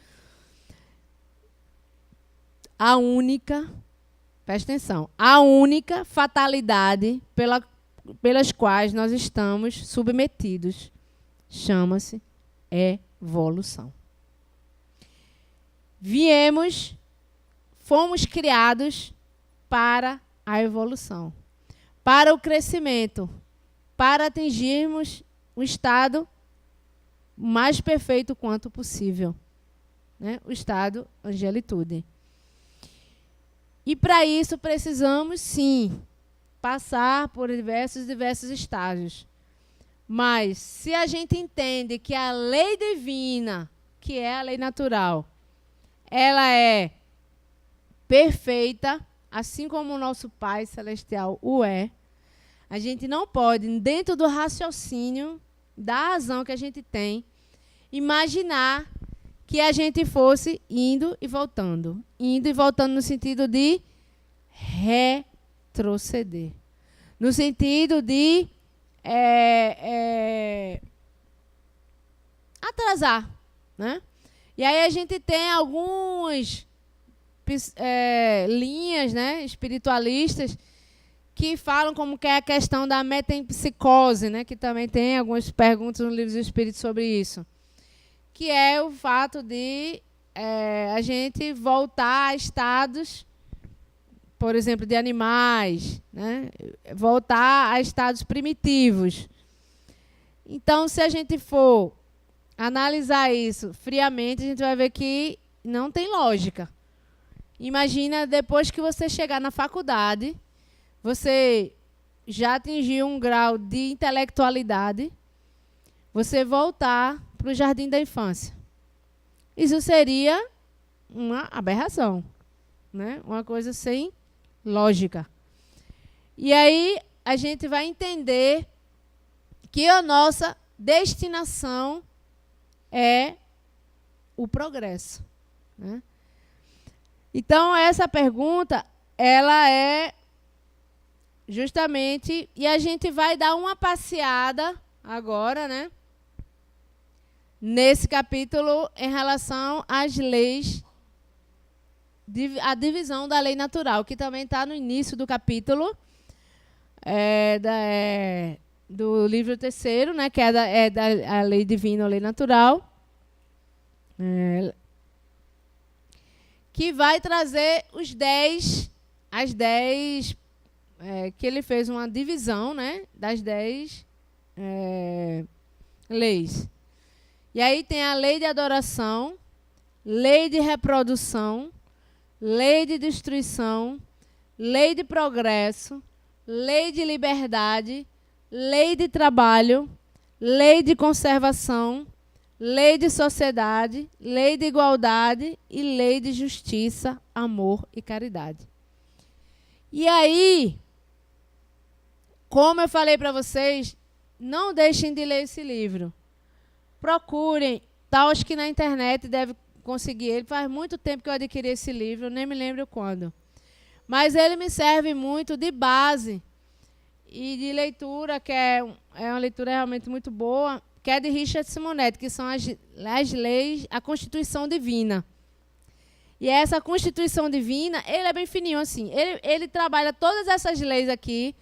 A única, presta atenção, a única fatalidade pelas quais nós estamos submetidos chama-se evolução. Fomos criados para a evolução, para o crescimento, para atingirmos o estado mais perfeito quanto possível, né, o estado angelitude. E para isso precisamos, sim, passar por diversos estágios. Mas se a gente entende que a lei divina, que é a lei natural, ela é perfeita, assim como o nosso Pai Celestial o é, a gente não pode, dentro do raciocínio, da razão que a gente tem, imaginar que a gente fosse indo e voltando no sentido de retroceder, no sentido de atrasar, né? E aí a gente tem algumas linhas, né, espiritualistas que falam como que é a questão da metempsicose, né, que também tem algumas perguntas no Livro dos Espíritos sobre isso, que é o fato de a gente voltar a estados, por exemplo, de animais, né, voltar a estados primitivos. Então, se a gente for analisar isso friamente, a gente vai ver que não tem lógica. Imagina, depois que você chegar na faculdade, você já atingiu um grau de intelectualidade, você voltar para o jardim da infância. Isso seria uma aberração, né? Uma coisa sem lógica. E aí a gente vai entender que a nossa destinação é o progresso, né? Então, essa pergunta, ela é justamente... E a gente vai dar uma passeada agora, né, nesse capítulo em relação às leis, a divisão da lei natural, que também está no início do capítulo do livro 3º, né, que é da lei divina ou lei natural, que vai trazer as 10, que ele fez uma divisão, né, das 10 leis. E aí tem a lei de adoração, lei de reprodução, lei de destruição, lei de progresso, lei de liberdade, lei de trabalho, lei de conservação, lei de sociedade, lei de igualdade e lei de justiça, amor e caridade. E aí, como eu falei para vocês, não deixem de ler esse livro. Procurem, acho que na internet deve conseguir ele. Faz muito tempo que eu adquiri esse livro, nem me lembro quando. Mas ele me serve muito de base e de leitura, que é uma leitura realmente muito boa, que é de Richard Simonetti, que são as leis, a Constituição Divina. E essa Constituição Divina, ele é bem fininho assim. Ele trabalha todas essas leis aqui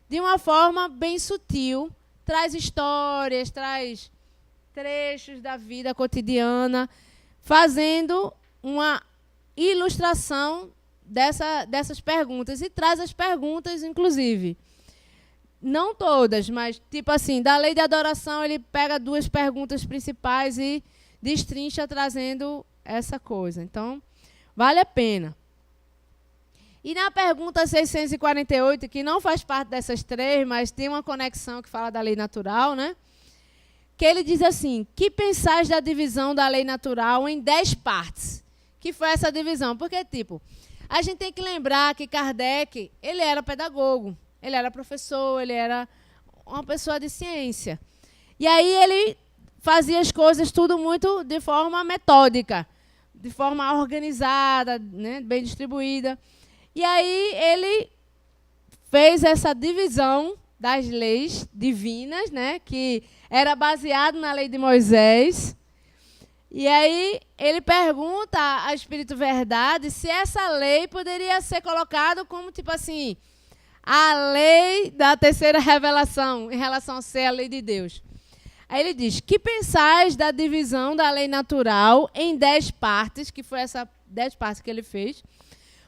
de uma forma bem sutil, traz histórias, traz trechos da vida cotidiana, fazendo uma ilustração dessas perguntas. E traz as perguntas, inclusive. Não todas, mas, tipo assim, da lei de adoração, ele pega 2 perguntas principais e destrincha trazendo essa coisa. Então, vale a pena. E na pergunta 648, que não faz parte dessas 3, mas tem uma conexão que fala da lei natural, né? Que ele diz assim: que pensais da divisão da lei natural em 10 partes? Que foi essa divisão? Porque, tipo, a gente tem que lembrar que Kardec, ele era pedagogo. Ele era professor, ele era uma pessoa de ciência. E aí ele fazia as coisas tudo muito de forma metódica, de forma organizada, né, bem distribuída. E aí ele fez essa divisão das leis divinas, né, que era baseado na lei de Moisés. E aí ele pergunta a Espírito Verdade se essa lei poderia ser colocada como, tipo assim, a lei da 3ª revelação, em relação a ser a lei de Deus. Aí ele diz: que pensais da divisão da lei natural em 10 partes, que foi essa 10 partes que ele fez,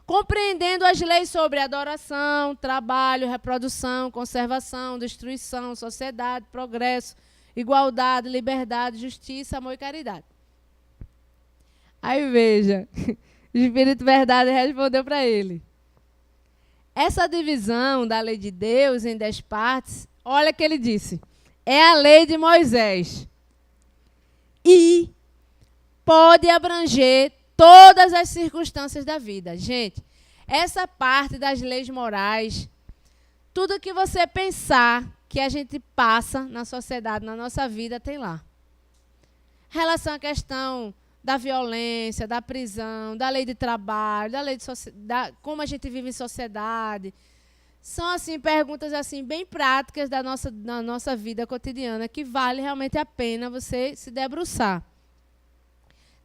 compreendendo as leis sobre adoração, trabalho, reprodução, conservação, destruição, sociedade, progresso, igualdade, liberdade, justiça, amor e caridade. Aí veja, o Espírito Verdade respondeu para ele. Essa divisão da lei de Deus em 10 partes, olha o que ele disse. É a lei de Moisés. E pode abranger todas as circunstâncias da vida. Gente, essa parte das leis morais, tudo que você pensar que a gente passa na sociedade, na nossa vida, tem lá. Relação à questão da violência, da prisão, da lei de trabalho, da lei de como a gente vive em sociedade. São assim perguntas assim bem práticas da nossa vida cotidiana que vale realmente a pena você se debruçar.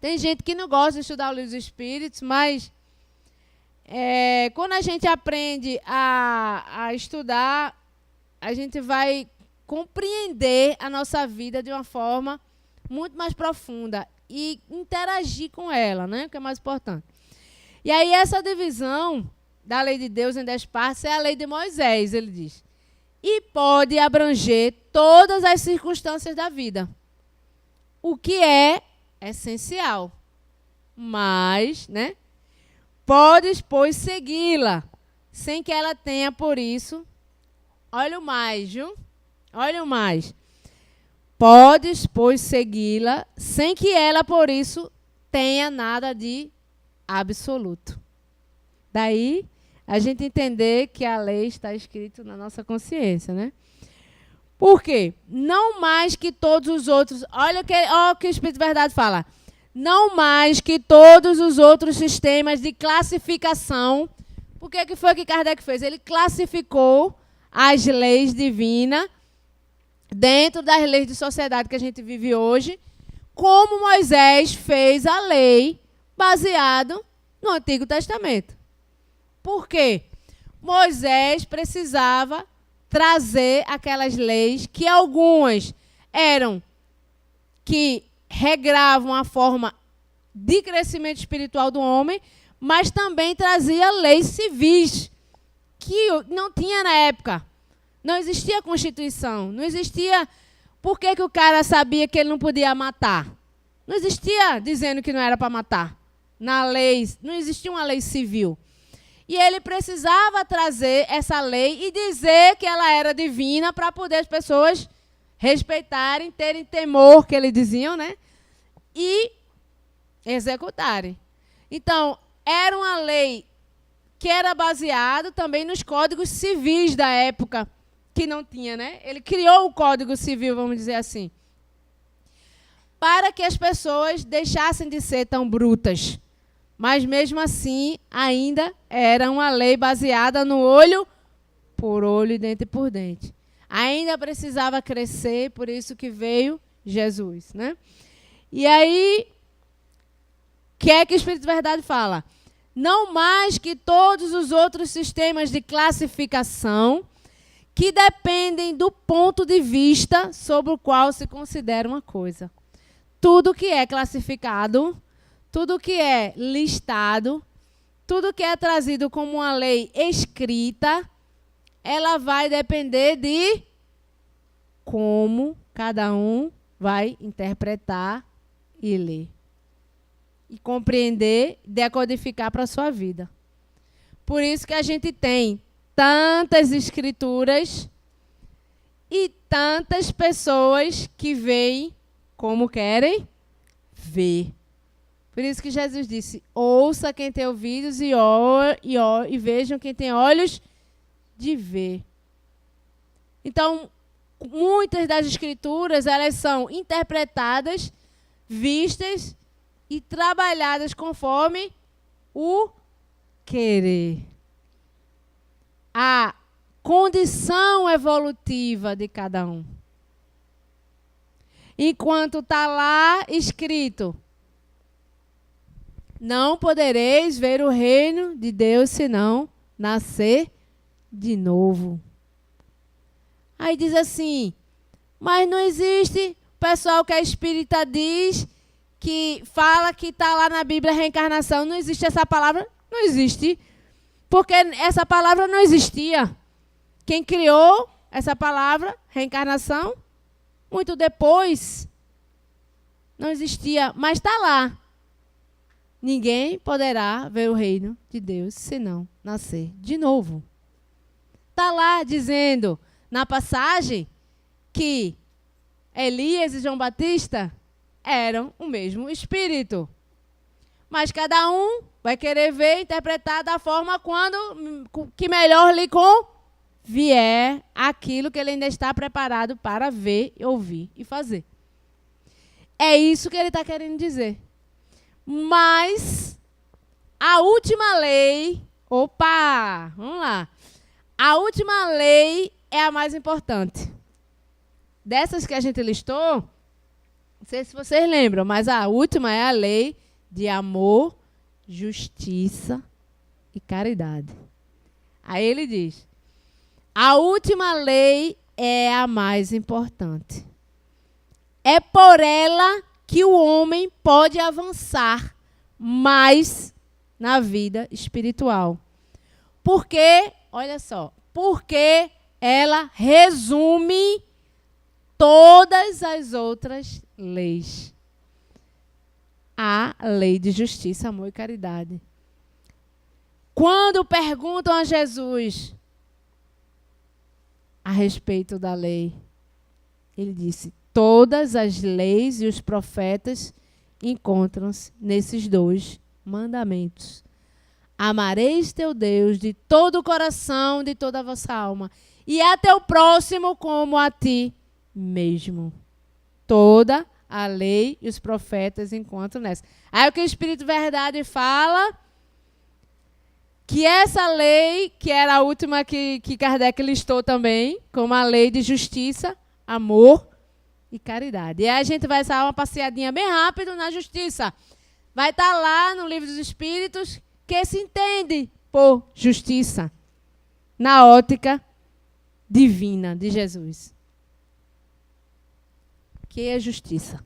Tem gente que não gosta de estudar o livro dos Espíritos, mas quando a gente aprende a estudar, a gente vai compreender a nossa vida de uma forma muito mais profunda e interagir com ela, né? Que é mais importante. E aí essa divisão da lei de Deus em 10 partes é a lei de Moisés, ele diz. E pode abranger todas as circunstâncias da vida. O que é essencial. Mas, né? Podes, pois, segui-la, sem que ela tenha por isso. Olha o mais, viu? Olha o mais. Podes, pois, segui-la, sem que ela, por isso, tenha nada de absoluto. Daí, a gente entender que a lei está escrita na nossa consciência, né? Por quê? Não mais que todos os outros... Olha o que o Espírito de Verdade fala. Não mais que todos os outros sistemas de classificação. Por que foi que Kardec fez? Ele classificou as leis divinas dentro das leis de sociedade que a gente vive hoje, como Moisés fez a lei baseado no Antigo Testamento. Por quê? Moisés precisava trazer aquelas leis que algumas eram que regravam a forma de crescimento espiritual do homem, mas também trazia leis civis, que não tinha na época. Não existia Constituição, não existia... Por que o cara sabia que ele não podia matar? Não existia dizendo que não era para matar. Na lei, não existia uma lei civil. E ele precisava trazer essa lei e dizer que ela era divina para poder as pessoas respeitarem, terem temor, que eles diziam, né? E executarem. Então, era uma lei que era baseada também nos códigos civis da época, que não tinha, né? Ele criou o Código Civil, vamos dizer assim, para que as pessoas deixassem de ser tão brutas. Mas, mesmo assim, ainda era uma lei baseada no olho por olho e dente por dente. Ainda precisava crescer, por isso que veio Jesus, né? E aí, o que é que o Espírito de Verdade fala? Não mais que todos os outros sistemas de classificação que dependem do ponto de vista sobre o qual se considera uma coisa. Tudo que é classificado, tudo que é listado, tudo que é trazido como uma lei escrita, ela vai depender de como cada um vai interpretar e ler. E compreender, decodificar para a sua vida. Por isso que a gente tem tantas escrituras e tantas pessoas que veem como querem ver. Por isso que Jesus disse, ouça quem tem ouvidos e vejam quem tem olhos de ver. Então, muitas das escrituras, elas são interpretadas, vistas e trabalhadas conforme o querer. A condição evolutiva de cada um. Enquanto está lá escrito, não podereis ver o reino de Deus senão nascer de novo. Aí diz assim, mas não existe, o pessoal que é espírita diz, que fala que está lá na Bíblia reencarnação, não existe essa palavra? Não existe. Porque essa palavra não existia. Quem criou essa palavra, reencarnação, muito depois, não existia, mas está lá. ninguém poderá ver o reino de Deus senão nascer de novo. Está lá dizendo, na passagem, que Elias e João Batista eram o mesmo Espírito. Mas cada um vai querer ver e interpretar da forma que melhor lhe convier aquilo que ele ainda está preparado para ver, ouvir e fazer. É isso que ele está querendo dizer. Mas a última lei, vamos lá. A última lei é a mais importante. Dessas que a gente listou, não sei se vocês lembram, mas a última é a lei de amor, justiça e caridade. Aí ele diz, a última lei é a mais importante. É por ela que o homem pode avançar mais na vida espiritual. Porque, olha só, porque ela resume todas as outras leis. A lei de justiça, amor e caridade. Quando perguntam a Jesus a respeito da lei, ele disse, todas as leis e os profetas encontram-se nesses 2 mandamentos. Amareis teu Deus de todo o coração, de toda a vossa alma, e a teu próximo como a ti mesmo. Toda a lei e os profetas encontram nessa. Aí o que o Espírito Verdade fala, que essa lei, que era a última que Kardec listou também, como a lei de justiça, amor e caridade. E aí a gente vai dar uma passeadinha bem rápido na justiça. Vai estar lá no Livro dos Espíritos, que se entende por justiça, na ótica divina de Jesus. Que é justiça.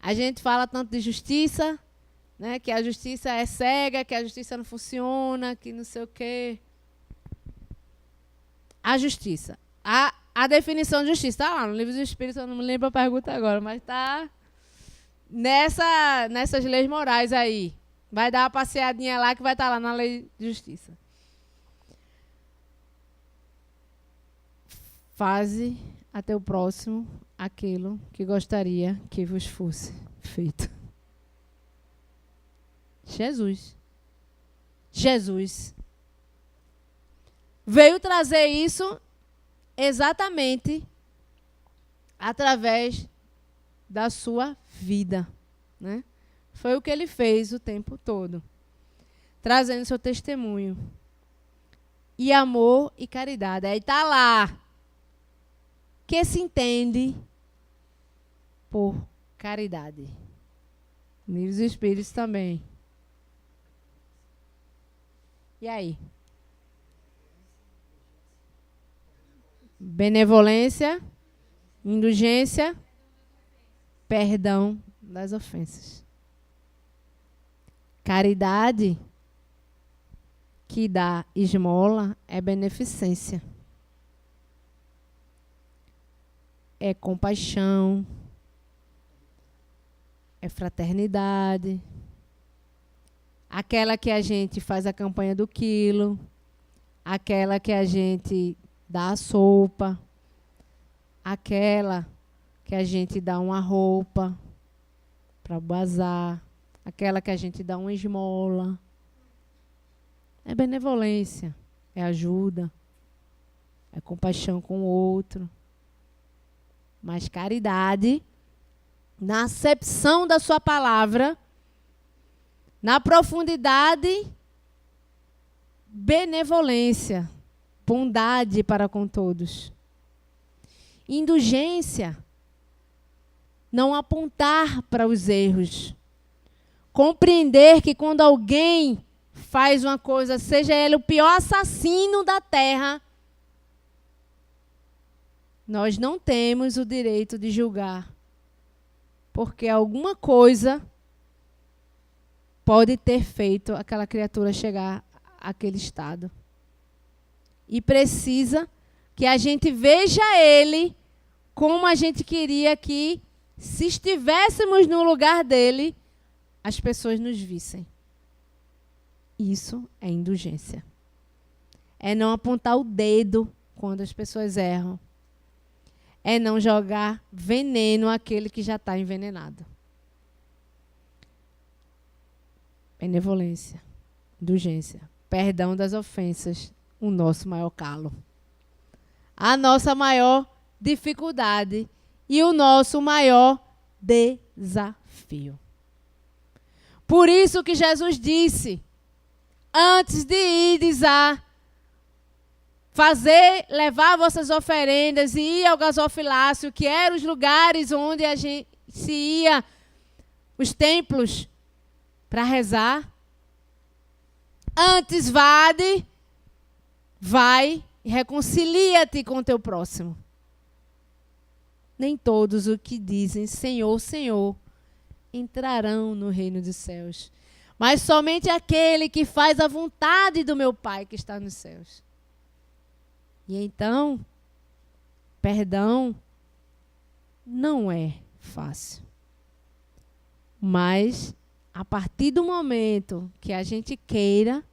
A gente fala tanto de justiça, né, que a justiça é cega, que a justiça não funciona, que não sei o quê. A justiça. A definição de justiça está lá no Livro dos Espíritos, eu não me lembro a pergunta agora, mas está nessas leis morais aí. Vai dar uma passeadinha lá que vai estar lá na lei de justiça. Faze até o próximo aquilo que gostaria que vos fosse feito. Jesus veio trazer isso exatamente através da sua vida, né? Foi o que ele fez o tempo todo, trazendo seu testemunho. E amor e caridade. Aí está lá, que se entende por caridade. Livros dos Espíritos também. E aí? Benevolência, indulgência, perdão das ofensas. Caridade, que dá esmola, é beneficência. É compaixão, é fraternidade. Aquela que a gente faz a campanha do quilo, aquela que a gente dá a sopa, aquela que a gente dá uma roupa para o bazar, aquela que a gente dá uma esmola. É benevolência, é ajuda, é compaixão com o outro. Mas caridade, na acepção da sua palavra, na profundidade, benevolência, bondade para com todos. Indulgência, não apontar para os erros. Compreender que quando alguém faz uma coisa, seja ele o pior assassino da terra, nós não temos o direito de julgar, porque alguma coisa pode ter feito aquela criatura chegar àquele estado. E precisa que a gente veja ele como a gente queria que se estivéssemos no lugar dele, as pessoas nos vissem. Isso é indulgência. É não apontar o dedo quando as pessoas erram. É não jogar veneno àquele que já está envenenado. Benevolência, indulgência, perdão das ofensas, o nosso maior calo. A nossa maior dificuldade e o nosso maior desafio. Por isso que Jesus disse, antes de ires a levar vossas oferendas e ir ao gasofilácio, que eram os lugares onde a gente se ia, os templos, para rezar. Antes vai e reconcilia-te com o teu próximo. Nem todos os que dizem Senhor, Senhor, entrarão no reino dos céus, mas somente aquele que faz a vontade do meu Pai que está nos céus. E então, perdão não é fácil. Mas, a partir do momento que a gente queira,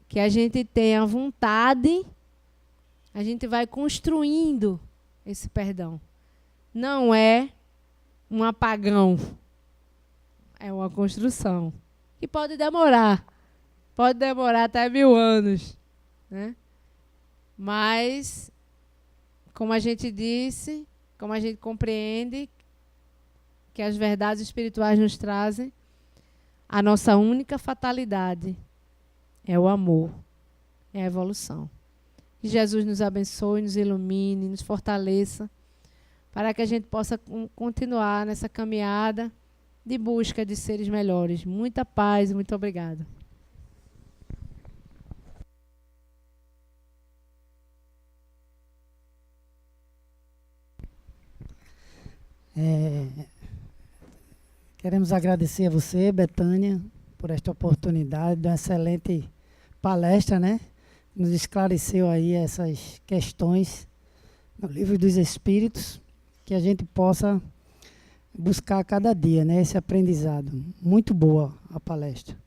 que a gente tenha vontade, a gente vai construindo esse perdão. Não é um apagão, é uma construção. Que pode demorar até 1000 anos, né? Mas, como a gente disse, como a gente compreende que as verdades espirituais nos trazem, a nossa única fatalidade é o amor, é a evolução. Que Jesus nos abençoe, nos ilumine, nos fortaleça, para que a gente possa continuar nessa caminhada de busca de seres melhores. Muita paz e muito obrigada. Queremos agradecer a você, Betânia, por esta oportunidade, de uma excelente palestra, né? Nos esclareceu aí essas questões no Livro dos Espíritos, que a gente possa buscar a cada dia, né? Esse aprendizado. Muito boa a palestra.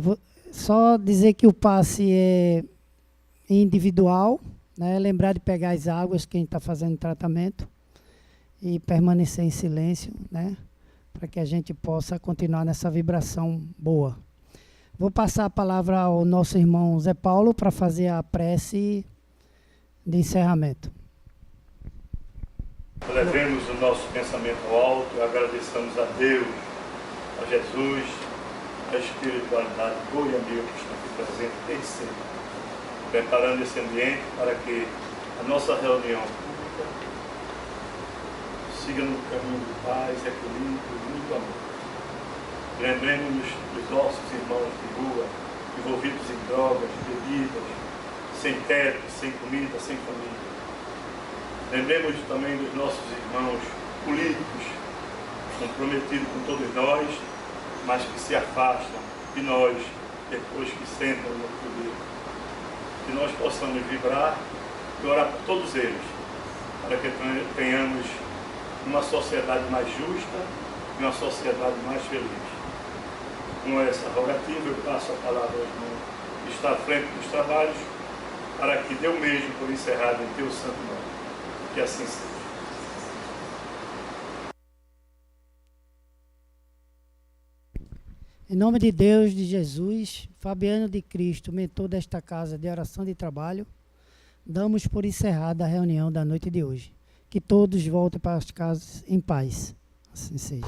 Vou só dizer que o passe é individual, né? Lembrar de pegar as águas quem está fazendo tratamento e permanecer em silêncio, né? Para que a gente possa continuar nessa vibração boa. Vou passar a palavra ao nosso irmão Zé Paulo para fazer a prece de encerramento. Levemos o nosso pensamento ao alto e agradeçamos a Deus, a Jesus, a espiritualidade boa e amiga que está aqui presente desde sempre, preparando esse ambiente para que a nossa reunião pública siga no caminho de paz, equilíbrio e muito amor. Lembremos-nos dos nossos irmãos de rua, envolvidos em drogas, bebidas, sem teto, sem comida, sem família. Lembremos também dos nossos irmãos políticos, comprometidos com todos nós, mas que se afastam de nós depois que sentam no poder. Que nós possamos vibrar e orar por todos eles, para que tenhamos uma sociedade mais justa e uma sociedade mais feliz. Com essa rogativa, eu passo a palavra ao irmão que está à frente dos trabalhos, para que dê o mesmo por encerrado em teu santo nome. Que assim seja. Em nome de Deus, de Jesus, Fabiano de Cristo, mentor desta casa de oração de trabalho, damos por encerrada a reunião da noite de hoje. Que todos voltem para as casas em paz. Assim seja.